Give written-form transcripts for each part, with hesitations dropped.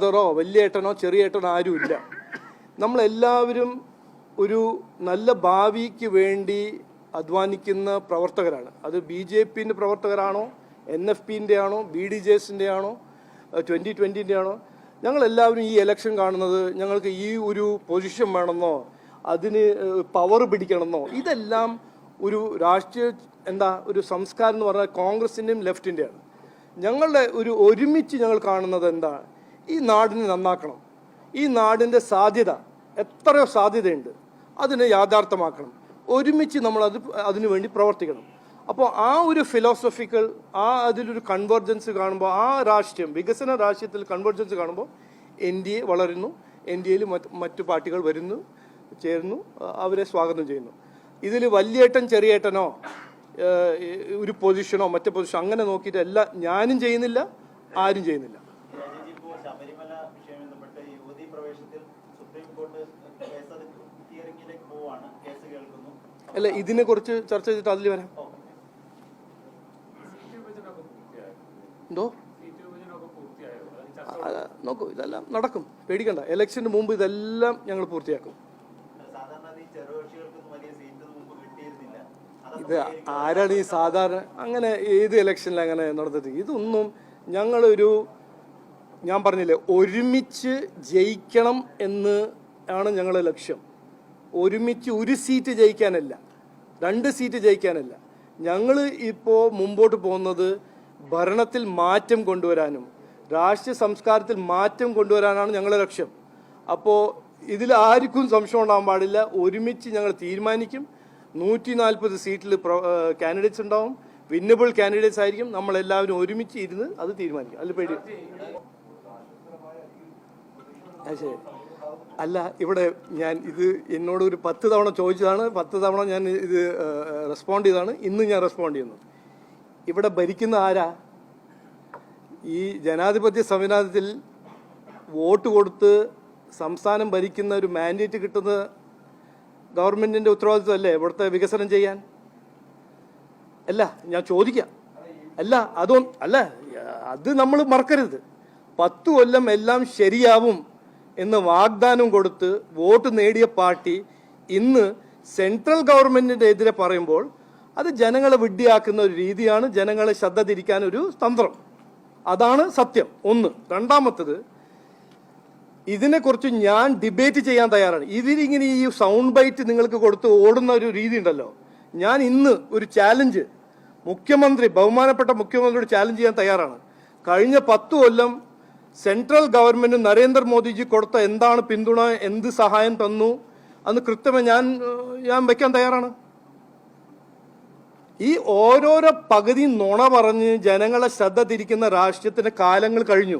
ബ്രദറോ വലിയേട്ടനോ ചെറിയേട്ടനോ ആരുമില്ല. നമ്മളെല്ലാവരും ഒരു നല്ല ഭാവിക്ക് വേണ്ടി അധ്വാനിക്കുന്ന പ്രവർത്തകരാണ്. അത് BJPൻ്റെ പ്രവർത്തകരാണോ, NFPൻ്റെ ആണോ, BDJസിൻ്റെ ആണോ, 2020ൻ്റെ ആണോ. ഞങ്ങളെല്ലാവരും ഈ ഇലക്ഷൻ കാണുന്നത് ഞങ്ങൾക്ക് ഈ ഒരു പൊസിഷൻ വേണമെന്നോ അതിന് പവർ പിടിക്കണമെന്നോ, ഇതെല്ലാം ഒരു രാഷ്ട്രീയ ഒരു സംസ്കാരം എന്ന് പറഞ്ഞാൽ കോൺഗ്രസിൻ്റെയും ലെഫ്റ്റിൻ്റെയാണ്. ഞങ്ങളുടെ ഒരുമിച്ച് ഞങ്ങൾ കാണുന്നത് ഈ നാടിനെ നന്നാക്കണം, ഈ നാടിൻ്റെ സാധ്യത എത്രയോ സാധ്യതയുണ്ട്, അതിനെ യാഥാർത്ഥ്യമാക്കണം, ഒരുമിച്ച് നമ്മൾ അതിനു വേണ്ടി പ്രവർത്തിക്കണം. അപ്പോൾ ആ ഒരു ഫിലോസഫിക്കൽ അതിലൊരു കൺവെർജൻസ് കാണുമ്പോൾ, ആ രാഷ്ട്രീയം വികസന രാഷ്ട്രീയത്തിൽ കൺവെർജൻസ് കാണുമ്പോൾ NDA വളരുന്നു, NDAയിൽ മറ്റു പാർട്ടികൾ വരുന്നു, ചേരുന്നു, അവരെ സ്വാഗതം ചെയ്യുന്നു. ഇതിൽ വലിയേട്ടൻ ചെറിയേട്ടനോ ഒരു പൊസിഷനോ മറ്റേ പൊസിഷനോ അങ്ങനെ നോക്കിയിട്ടല്ല ഞാനും ചെയ്യുന്നില്ല, ആരും ചെയ്യുന്നില്ല. അല്ല, ഇതിനെ കുറിച്ച് ചർച്ച ചെയ്തിട്ട് അതിൽ വരാം. എന്തോ നോക്കൂ, ഇതെല്ലാം നടക്കും, പേടിക്കണ്ട. ഇലക്ഷന് മുമ്പ് ഇതെല്ലാം ഞങ്ങൾ പൂർത്തിയാക്കും. ഇത് ആരാണ് ഈ സാധാരണ അങ്ങനെ ഏത് ഇലക്ഷനിൽ അങ്ങനെ നടന്നിട്ട്? ഇതൊന്നും ഞാൻ പറഞ്ഞില്ലേ, ഒരുമിച്ച് ജയിക്കണം എന്ന് ആണ് ഞങ്ങളുടെ ലക്ഷ്യം. ഒരുമിച്ച് ഒരു സീറ്റ് ജയിക്കാനല്ല, 2 സീറ്റ് ജയിക്കാനല്ല. ഞങ്ങൾ ഇപ്പോൾ മുമ്പോട്ട് പോകുന്നത് ഭരണത്തിൽ മാറ്റം കൊണ്ടുവരാനും രാഷ്ട്രീയ സംസ്കാരത്തിൽ മാറ്റം കൊണ്ടുവരാനാണ് ഞങ്ങളുടെ ലക്ഷ്യം. അപ്പോൾ ഇതിൽ ആർക്കും സംശയം ഉണ്ടാകാൻ പാടില്ല. ഒരുമിച്ച് ഞങ്ങൾ തീരുമാനിക്കും. 140 സീറ്റിൽ കാൻഡിഡേറ്റ്സ് ഉണ്ടാവും, വിന്നബിൾ കാൻഡിഡേറ്റ്സ് ആയിരിക്കും. നമ്മളെല്ലാവരും ഒരുമിച്ച് ഇരുന്ന് അത് തീരുമാനിക്കും. അതിൽ പേടി ശരി അല്ല. ഇവിടെ ഇത് എന്നോട് ഒരു 10 തവണ ചോദിച്ചതാണ്, 10 തവണ ഞാൻ ഇത് റെസ്പോണ്ട് ചെയ്തതാണ്. ഇന്ന് ഞാൻ റെസ്പോണ്ട് ചെയ്യുന്നു. ഇവിടെ ഭരിക്കുന്ന ആരാ? ഈ ജനാധിപത്യ സംവിധാനത്തിൽ വോട്ട് കൊടുത്ത് സംസ്ഥാനം ഭരിക്കുന്ന ഒരു മാൻഡേറ്റ് കിട്ടുന്ന ഗവൺമെന്റിന്റെ ഉത്തരവാദിത്വമല്ലേ ഇവിടുത്തെ വികസനം ചെയ്യാൻ? അല്ല, ഞാൻ ചോദിക്കാം. അത് നമ്മൾ മറക്കരുത്. 10 കൊല്ലം എല്ലാം ശരിയാവും എന്ന് വാഗ്ദാനം കൊടുത്ത് വോട്ട് നേടിയ പാർട്ടി ഇന്ന് സെൻട്രൽ ഗവൺമെന്റിന്റെ എതിരെ പറയുമ്പോൾ അത് ജനങ്ങളെ വിഡ്ഢിയാക്കുന്ന ഒരു രീതിയാണ്, ജനങ്ങളെ ശ്രദ്ധ തിരിക്കാൻ ഒരു തന്ത്രം. അതാണ് സത്യം. ഒന്ന്. രണ്ടാമത്തത്, ഇതിനെക്കുറിച്ച് ഞാൻ ഡിബേറ്റ് ചെയ്യാൻ തയ്യാറാണ്. ഇതിലിങ്ങനെ ഈ സൗണ്ട് ബൈറ്റ് നിങ്ങൾക്ക് കൊടുത്ത് ഓടുന്ന ഒരു രീതി ഉണ്ടല്ലോ. ഞാൻ ഇന്ന് ഒരു ചാലഞ്ച് ബഹുമാനപ്പെട്ട മുഖ്യമന്ത്രിയോട് ചാലഞ്ച് ചെയ്യാൻ തയ്യാറാണ്. കഴിഞ്ഞ 10 കൊല്ലം സെൻട്രൽ ഗവൺമെന്റ് നരേന്ദ്രമോദിജി കൊടുത്ത എന്താണ് പിന്തുണ, എന്ത് സഹായം തന്നു അന്ന് കൃത്യമായി ഞാൻ വെക്കാൻ തയ്യാറാണ്. ഈ ഓരോരോ പകുതി നുണ പറഞ്ഞ് ജനങ്ങളെ ശ്രദ്ധ തിരിക്കുന്ന രാഷ്ട്രീയത്തിന്റെ കാലങ്ങൾ കഴിഞ്ഞു.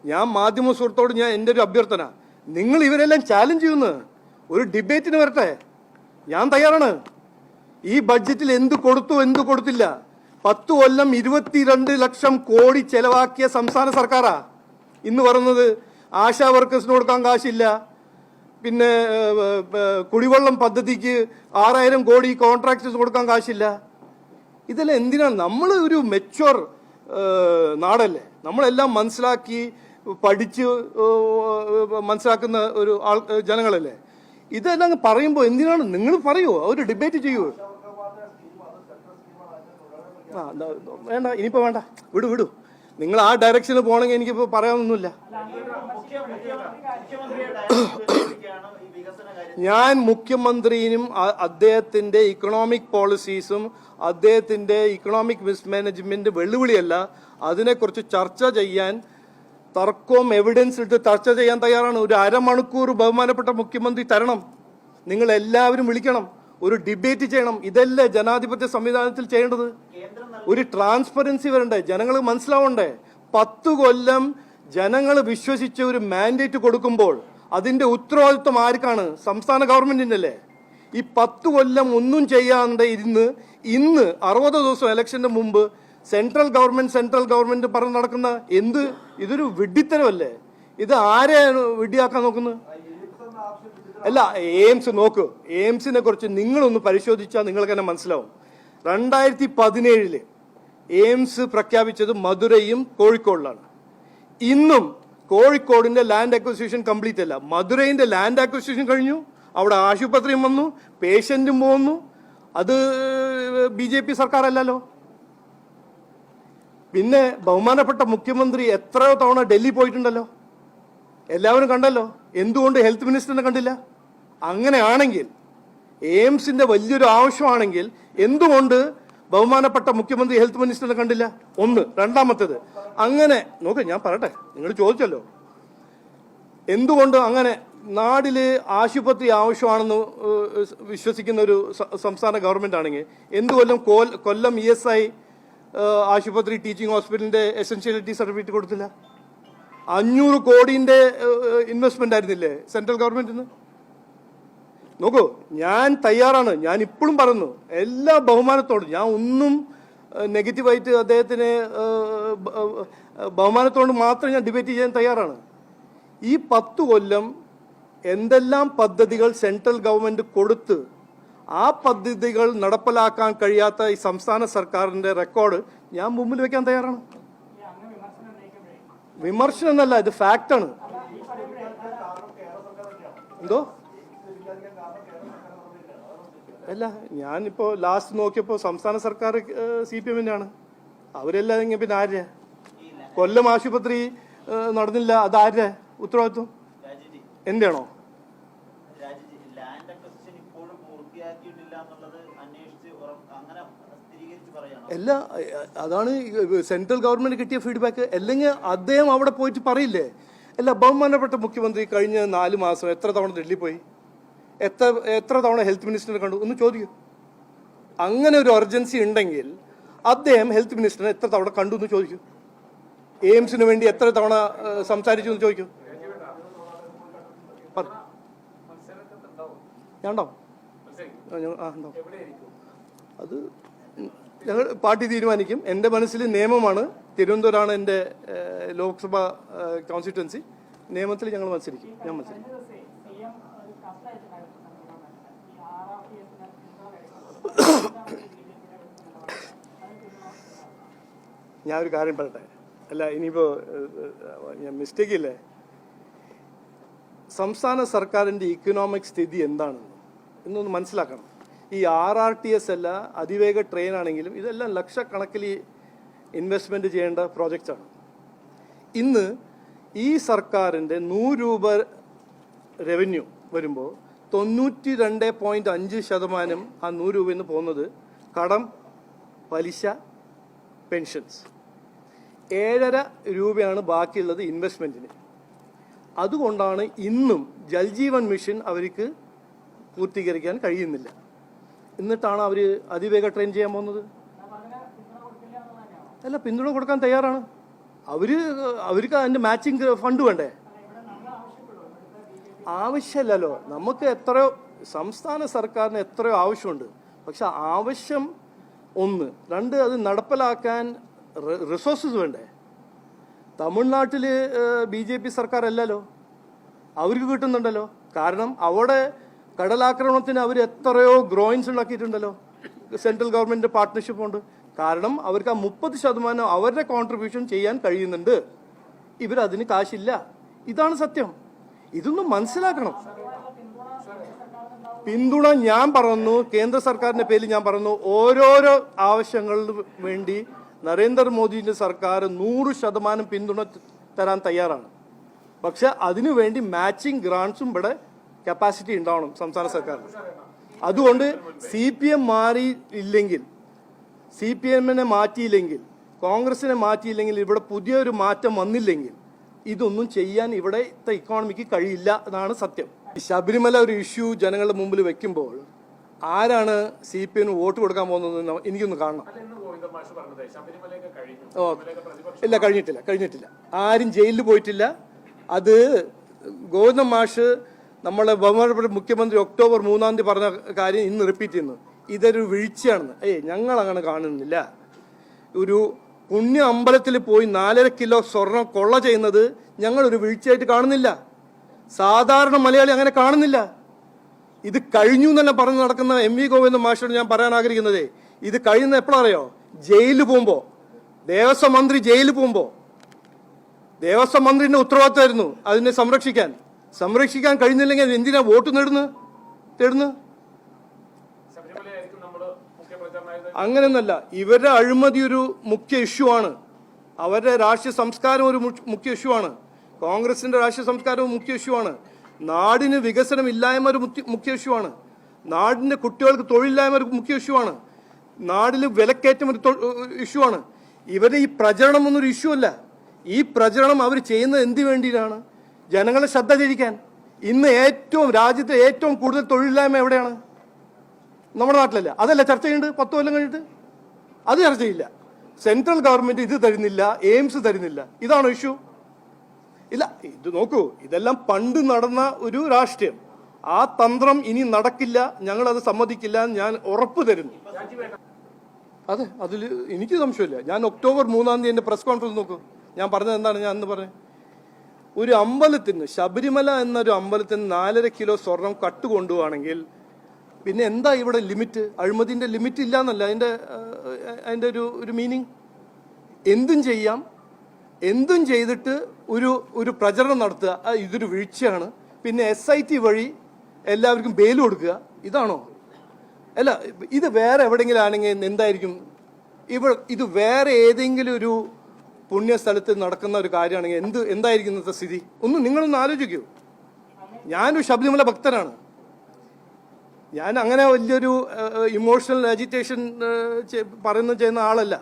ഞാൻ മാധ്യമ സുഹൃത്തോട് എൻ്റെ ഒരു അഭ്യർത്ഥന, നിങ്ങൾ ഇവരെല്ലാം ചാലഞ്ച് ചെയ്യുന്നു, ഒരു ഡിബേറ്റിന് വരട്ടെ. ഞാൻ തയ്യാറാണ്. ഈ ബഡ്ജറ്റിൽ എന്ത് കൊടുത്തു, എന്ത് കൊടുത്തില്ല. 10 കൊല്ലം 22 ലക്ഷം കോടി ചെലവാക്കിയ സംസ്ഥാന സർക്കാരാ ഇന്ന് പറയുന്നത് ആശാ വർക്കേഴ്സിന് കൊടുക്കാൻ കാശില്ല, പിന്നെ കുടിവെള്ളം പദ്ധതിക്ക് 6000 കോടി കോൺട്രാക്ടേഴ്സ് കൊടുക്കാൻ കാശില്ല. ഇതെല്ലാം എന്തിനാണ്? നമ്മൾ ഒരു മെച്വർ നാടല്ലേ, നമ്മളെല്ലാം മനസ്സിലാക്കി പഠിച്ച് മനസ്സിലാക്കുന്ന ഒരു ജനങ്ങളല്ലേ. ഇതെല്ലാം പറയുമ്പോൾ എന്തിനാണ് നിങ്ങൾ പറയുമോ, ഒരു ഡിബേറ്റ് ചെയ്യുമോ? വേണ്ട, ഇനിയിപ്പോൾ വേണ്ട, വിടൂ. നിങ്ങൾ ആ ഡയറക്ഷന് പോകണമെങ്കിൽ എനിക്കിപ്പോൾ പറയാനൊന്നുമില്ല. ഞാൻ മുഖ്യമന്ത്രിയും അദ്ദേഹത്തിന്റെ ഇക്കണോമിക് പോളിസീസും അദ്ദേഹത്തിന്റെ ഇക്കണോമിക് മിസ്മാനേജ്മെന്റ് വെല്ലുവിളിയല്ല, അതിനെക്കുറിച്ച് ചർച്ച ചെയ്യാൻ, തർക്കവും എവിഡൻസ് ഇട്ട് ചർച്ച ചെയ്യാൻ തയ്യാറാണ്. ഒരു അരമണിക്കൂർ ബഹുമാനപ്പെട്ട മുഖ്യമന്ത്രി തരണം. നിങ്ങൾ എല്ലാവരും വിളിക്കണം, ഒരു ഡിബേറ്റ് ചെയ്യണം. ഇതല്ലേ ജനാധിപത്യ സംവിധാനത്തിൽ ചെയ്യേണ്ടത്? ഒരു ട്രാൻസ്പെറൻസി വരണ്ടേ, ജനങ്ങൾ മനസ്സിലാവണ്ടേ? 10 കൊല്ലം ജനങ്ങൾ വിശ്വസിച്ച് ഒരു മാൻഡേറ്റ് കൊടുക്കുമ്പോൾ അതിന്റെ ഉത്തരവാദിത്വം ആർക്കാണ്? സംസ്ഥാന ഗവൺമെന്റിന്റെ അല്ലേ? ഈ 10 കൊല്ലം ഒന്നും ചെയ്യാണ്ട് ഇന്ന് 60 ദിവസം ഇലക്ഷന്റെ മുമ്പ് സെൻട്രൽ ഗവൺമെന്റ് പറഞ്ഞ് നടക്കുന്ന ഇതൊരു വിഡ്ഢിത്തരമല്ലേ? ഇത് ആരെയാണ് വിഡ്ഢിയാക്കാൻ നോക്കുന്നത്? അല്ല, എയിംസ് നോക്കൂ. എയിംസിനെ കുറിച്ച് നിങ്ങളൊന്ന് പരിശോധിച്ചാൽ നിങ്ങൾക്ക് തന്നെ മനസ്സിലാവും. 2017 എയിംസ് പ്രഖ്യാപിച്ചത് മധുരയും കോഴിക്കോടിലാണ്. ഇന്നും കോഴിക്കോടിന്റെ ലാൻഡ് അക്വിസിഷൻ കംപ്ലീറ്റ് അല്ല, മധുരൈന്റെ ലാൻഡ് അക്വിസിഷൻ കഴിഞ്ഞു, അവിടെ ആശുപത്രിയും വന്നു, പേഷ്യന്റും പോകുന്നു. അത് BJP സർക്കാർ അല്ലല്ലോ. പിന്നെ ബഹുമാനപ്പെട്ട മുഖ്യമന്ത്രി എത്രയോ തവണ ഡൽഹി പോയിട്ടുണ്ടല്ലോ, എല്ലാവരും കണ്ടല്ലോ. എന്തുകൊണ്ട് ഹെൽത്ത് മിനിസ്റ്ററിനെ കണ്ടില്ല? അങ്ങനെയാണെങ്കിൽ എയിംസിന്റെ വലിയൊരു ആവശ്യമാണെങ്കിൽ എന്തുകൊണ്ട് ബഹുമാനപ്പെട്ട മുഖ്യമന്ത്രി ഹെൽത്ത് മിനിസ്റ്ററിനെ കണ്ടില്ല? ഒന്ന്. രണ്ടാമത്തേത്, അങ്ങനെ നോക്ക്, ഞാൻ പറയട്ടെ, നിങ്ങൾ ചോദിച്ചല്ലോ, എന്തുകൊണ്ട് അങ്ങനെ നാടില് ആശുപത്രി ആവശ്യമാണെന്ന് വിശ്വസിക്കുന്ന ഒരു സംസ്ഥാന ഗവൺമെന്റ് ആണെങ്കിൽ എന്തുകൊല്ലം കൊല്ലം ESI ആശുപത്രി ടീച്ചിങ് ഹോസ്പിറ്റലിന്റെ എസെൻഷ്യലിറ്റി സർട്ടിഫിക്കറ്റ് കൊടുത്തില്ല? 500 കോടിന്റെ ഇൻവെസ്റ്റ്മെന്റ് ആയിരുന്നില്ലേ സെൻട്രൽ ഗവൺമെന്റിന്? നോക്കൂ, ഞാൻ തയ്യാറാണ്, ഞാൻ ഇപ്പോഴും പറയുന്നു, എല്ലാ ബഹുമാനത്തോടും, ഞാൻ ഒന്നും നെഗറ്റീവായിട്ട് അദ്ദേഹത്തിന് ബഹുമാനത്തോട് മാത്രം ഞാൻ ഡിബേറ്റ് ചെയ്യാൻ തയ്യാറാണ്. ഈ 10 കൊല്ലം എന്തെല്ലാം പദ്ധതികൾ സെൻട്രൽ ഗവൺമെന്റ് കൊടുത്ത് ആ പദ്ധതികൾ നടപ്പിലാക്കാൻ കഴിയാത്ത ഈ സംസ്ഥാന സർക്കാരിന്റെ റെക്കോർഡ് ഞാൻ മുമ്പിൽ വെക്കാൻ തയ്യാറാണ്. വിമർശനം എന്നല്ല, ഇത് ഫാക്റ്റാണ്. എന്തോ അല്ല, ഞാനിപ്പോ ലാസ്റ്റ് നോക്കിയപ്പോ സംസ്ഥാന സർക്കാർ CPM ആണ്. അവരെല്ലാം പിന്നെ ആര്യ? കൊല്ലം ആശുപത്രി നടന്നില്ല, അത് ആര്യ ഉത്തരവാദിത്വം? എന്റെ ആണോ? അല്ല, അതാണ് സെൻട്രൽ ഗവൺമെന്റ് കിട്ടിയ ഫീഡ്ബാക്ക്. അല്ലെങ്കിൽ അദ്ദേഹം അവിടെ പോയിട്ട് പറയില്ലേ? അല്ല, ബഹുമാനപ്പെട്ട മുഖ്യമന്ത്രി കഴിഞ്ഞ 4 മാസം എത്ര തവണ ഡൽഹി പോയി, എത്ര തവണ ഹെൽത്ത് മിനിസ്റ്ററിനെ കണ്ടു ഒന്ന് ചോദിക്കൂ. അങ്ങനെ ഒരു എമർജൻസി ഉണ്ടെങ്കിൽ അദ്ദേഹം ഹെൽത്ത് മിനിസ്റ്ററിനെ എത്ര തവണ കണ്ടു എന്ന് ചോദിക്കൂ. എയിംസിന് വേണ്ടി എത്ര തവണ സംസാരിച്ചു എന്ന് ചോദിക്കൂ. ഞാണ്ടോ? അത് ഞങ്ങൾ പാർട്ടി തീരുമാനിക്കും. എൻ്റെ മനസ്സിൽ നിയമമാണ്. തിരുവനന്തപുരമാണ് എൻ്റെ ലോക്സഭ കോൺസ്റ്റിറ്റ്യുവൻസി. നിയമത്തിൽ ഞങ്ങൾ മത്സരിക്കും. ഞാൻ മത്സരിക്കും. ഞാൻ ഒരു കാര്യം പറയട്ടെ. അല്ല, ഇനിയിപ്പോൾ മിസ്റ്റേക്ക് ഇല്ലേ, സംസ്ഥാന സർക്കാരിൻ്റെ ഇക്കണോമിക് സ്ഥിതി എന്താണെന്ന് എന്നൊന്ന് മനസ്സിലാക്കണം. ഈ RRTS അല്ല, അതിവേഗ ട്രെയിൻ ആണെങ്കിലും ഇതെല്ലാം ലക്ഷക്കണക്കിൽ ഇൻവെസ്റ്റ്മെൻറ്റ് ചെയ്യേണ്ട പ്രോജക്റ്റാണ്. ഇന്ന് ഈ സർക്കാരിൻ്റെ 100 രൂപ റവന്യൂ വരുമ്പോൾ 92.5% ആ 100 രൂപയിൽ നിന്ന് പോകുന്നത് കടം, പലിശ, പെൻഷൻസ്. 7.5 രൂപയാണ് ബാക്കിയുള്ളത് ഇൻവെസ്റ്റ്മെൻറ്റിന്. അതുകൊണ്ടാണ് ഇന്നും ജൽജീവൻ മിഷൻ അവർക്ക് പൂർത്തീകരിക്കാൻ കഴിയുന്നില്ല. എന്നിട്ടാണ് അവർ അതിവേഗ ട്രെയിൻ ചെയ്യാൻ പോകുന്നത്. അല്ല, പിന്തുണ കൊടുക്കാൻ തയ്യാറാണ്. അവർക്ക് അതിൻ്റെ മാച്ചിങ് ഫണ്ട് വേണ്ടേ? ആവശ്യമില്ലല്ലോ. നമുക്ക് എത്രയോ, സംസ്ഥാന സർക്കാരിന് എത്രയോ ആവശ്യമുണ്ട്. പക്ഷെ ആവശ്യം ഒന്ന്. 2, അത് നടപ്പിലാക്കാൻ റിസോഴ്സസ് വേണ്ടേ? തമിഴ്നാട്ടിൽ BJP സർക്കാർ അല്ലല്ലോ, അവർക്ക് കിട്ടുന്നുണ്ടല്ലോ. കാരണം അവിടെ കടലാക്രമണത്തിന് അവർ എത്രയോ ഗ്രോയിൻസ് ഉണ്ടാക്കിയിട്ടുണ്ടല്ലോ. സെൻട്രൽ ഗവൺമെൻറ് പാർട്ട്ണർഷിപ്പ് ഉണ്ട്. കാരണം അവർക്ക് ആ 30% അവരുടെ കോൺട്രിബ്യൂഷൻ ചെയ്യാൻ കഴിയുന്നുണ്ട്. ഇവരതിന് കാശില്ല. ഇതാണ് സത്യം. ഇതൊന്നും മനസ്സിലാക്കണം. പിന്തുണ ഞാൻ പറഞ്ഞു, കേന്ദ്ര സർക്കാരിന്റെ പേരിൽ ഞാൻ പറഞ്ഞു, ഓരോരോ ആവശ്യങ്ങൾക്ക് വേണ്ടി നരേന്ദ്രമോദിന്റെ സർക്കാർ 100% പിന്തുണ തരാൻ തയ്യാറാണ്. പക്ഷെ അതിനുവേണ്ടി മാച്ചിങ് ഗ്രാൻസും ഇവിടെ കപ്പാസിറ്റി ഉണ്ടാവണം സംസ്ഥാന സർക്കാരിന്. അതുകൊണ്ട് CPM മാറിയില്ലെങ്കിൽ, CPM-നെ മാറ്റിയില്ലെങ്കിൽ, കോൺഗ്രസിനെ മാറ്റിയില്ലെങ്കിൽ, ഇവിടെ പുതിയൊരു മാറ്റം വന്നില്ലെങ്കിൽ ഇതൊന്നും ചെയ്യാൻ ഇവിടത്തെ ഇക്കോണമിക്ക് കഴിയില്ല എന്നാണ് സത്യം. ശബരിമല ഒരു ഇഷ്യൂ ജനങ്ങളുടെ മുമ്പിൽ വെക്കുമ്പോൾ ആരാണ് CPM-ന് വോട്ട് കൊടുക്കാൻ പോകുന്നത് എനിക്കൊന്ന് കാണണം. ഇല്ല, കഴിഞ്ഞിട്ടില്ല. ആരും ജയിലിൽ പോയിട്ടില്ല. അത് ഗോവിന്ദൻ മാഷ് നമ്മളെ ബഹുമാനപ്പെട്ട മുഖ്യമന്ത്രി ഒക്ടോബർ 3-ാം തീയതി പറഞ്ഞ കാര്യം ഇന്ന് റിപ്പീറ്റ് ചെയ്യുന്നു. ഇതൊരു വീഴ്ചയാണെന്ന്. ഞങ്ങൾ അങ്ങനെ കാണുന്നില്ല. ഒരു പുണ്യ അമ്പലത്തിൽ പോയി 4.5 കിലോ സ്വർണം കൊള്ള ചെയ്യുന്നത് ഞങ്ങളൊരു വീഴ്ചയായിട്ട് കാണുന്നില്ല. സാധാരണ മലയാളി അങ്ങനെ കാണുന്നില്ല. ഇത് കഴിഞ്ഞു തന്നെ പറഞ്ഞ് നടക്കുന്ന MV ഗോവിന്ദൻ മാഷോട് ഞാൻ പറയാൻ ആഗ്രഹിക്കുന്നത്, ഇത് കഴിയുന്ന എപ്പോഴറിയോ? ജയിലിൽ പോകുമ്പോൾ, ദേവസ്വം മന്ത്രി ജയിലിൽ പോകുമ്പോൾ, ദേവസ്വം മന്ത്രിന്റെ ഉത്തരവാദിത്തമായിരുന്നു അതിനെ സംരക്ഷിക്കാൻ കഴിഞ്ഞില്ലെങ്കിൽ എന്തിനാ വോട്ട് തേടുന്നു? അങ്ങനെയൊന്നല്ല. ഇവരുടെ അഴിമതി ഒരു മുഖ്യ ഇഷ്യൂ ആണ്. അവരുടെ രാഷ്ട്രീയ സംസ്കാരം ഒരു മുഖ്യ ഇഷ്യൂ ആണ്. കോൺഗ്രസിന്റെ രാഷ്ട്രീയ സംസ്കാരം മുഖ്യ ഇഷ്യൂ ആണ്. നാടിന് വികസനം ഇല്ലായ്മ ഒരു മുഖ്യ ഇഷ്യൂ ആണ്. നാടിന്റെ കുട്ടികൾക്ക് തൊഴിലില്ലായ്മ ഒരു മുഖ്യ ഇഷ്യൂ ആണ്. നാടിൽ വിലക്കയറ്റം ഒരു ഇഷ്യൂ ആണ്. ഇവരുടെ ഈ പ്രചരണം ഒന്നൊരു ഇഷ്യൂ അല്ല. ഈ പ്രചരണം അവർ ചെയ്യുന്നത് എന്തിനു വേണ്ടിയിട്ടാണ്? ജനങ്ങളെ ശ്രദ്ധ തിരിക്കാൻ. ഇന്ന് രാജ്യത്തെ ഏറ്റവും കൂടുതൽ തൊഴിലില്ലായ്മ എവിടെയാണ്? നമ്മുടെ നാട്ടിലല്ല. അതല്ല ചർച്ച ചെയ്യുന്നുണ്ട് 10 കൊല്ലം കഴിഞ്ഞിട്ട്. അത് ചർച്ചയില്ല. സെൻട്രൽ ഗവൺമെന്റ് ഇത് തരുന്നില്ല, എയിംസ് തരുന്നില്ല. ഇതാണോ ഇഷ്യൂ? ഇല്ല. ഇത് നോക്കൂ, ഇതെല്ലാം പണ്ട് നടന്ന ഒരു രാഷ്ട്രീയം. ആ തന്ത്രം ഇനി നടക്കില്ല. ഞങ്ങളത് സമ്മതിക്കില്ല. ഞാൻ ഉറപ്പ് തരുന്നു. അതെ, അതിൽ എനിക്ക് സംശയമില്ല. ഞാൻ ഒക്ടോബർ 3-ാം തീയതി എൻ്റെ പ്രസ് കോൺഫറൻസ് നോക്കൂ. ഞാൻ പറഞ്ഞത് എന്താണ്? ഞാൻ അന്ന് പറഞ്ഞത്, ഒരു അമ്പലത്തിന്, ശബരിമല എന്നൊരു അമ്പലത്തിന് 4.5 കിലോ സ്വർണം കട്ട് കൊണ്ടുപോവാണെങ്കിൽ പിന്നെ എന്താ ഇവിടെ ലിമിറ്റ്? അഴിമതിൻ്റെ ലിമിറ്റ് ഇല്ല എന്നല്ല അതിൻ്റെ ഒരു മീനിങ്. എന്തും ചെയ്യാം, എന്തും ചെയ്തിട്ട് ഒരു പ്രചരണം നടത്തുക. ഇതൊരു വീഴ്ചയാണ്. പിന്നെ SIT വഴി എല്ലാവർക്കും ബെയിൽ കൊടുക്കുക. ഇതാണോ? അല്ല, ഇത് വേറെ എവിടെയെങ്കിലും ആണെങ്കിൽ എന്തായിരിക്കും? ഇത് വേറെ ഏതെങ്കിലും ഒരു പുണ്യസ്ഥലത്ത് നടക്കുന്ന ഒരു കാര്യമാണെങ്കിൽ എന്തായിരിക്കും ഇന്നത്തെ സ്ഥിതി? നിങ്ങളൊന്ന് ആലോചിക്കൂ. ഞാനൊരു ശബരിമല ഭക്തനാണ്. ഞാൻ അങ്ങനെ വലിയൊരു ഇമോഷണൽ അജിറ്റേഷൻ ചെയ്യുന്ന ആളല്ല.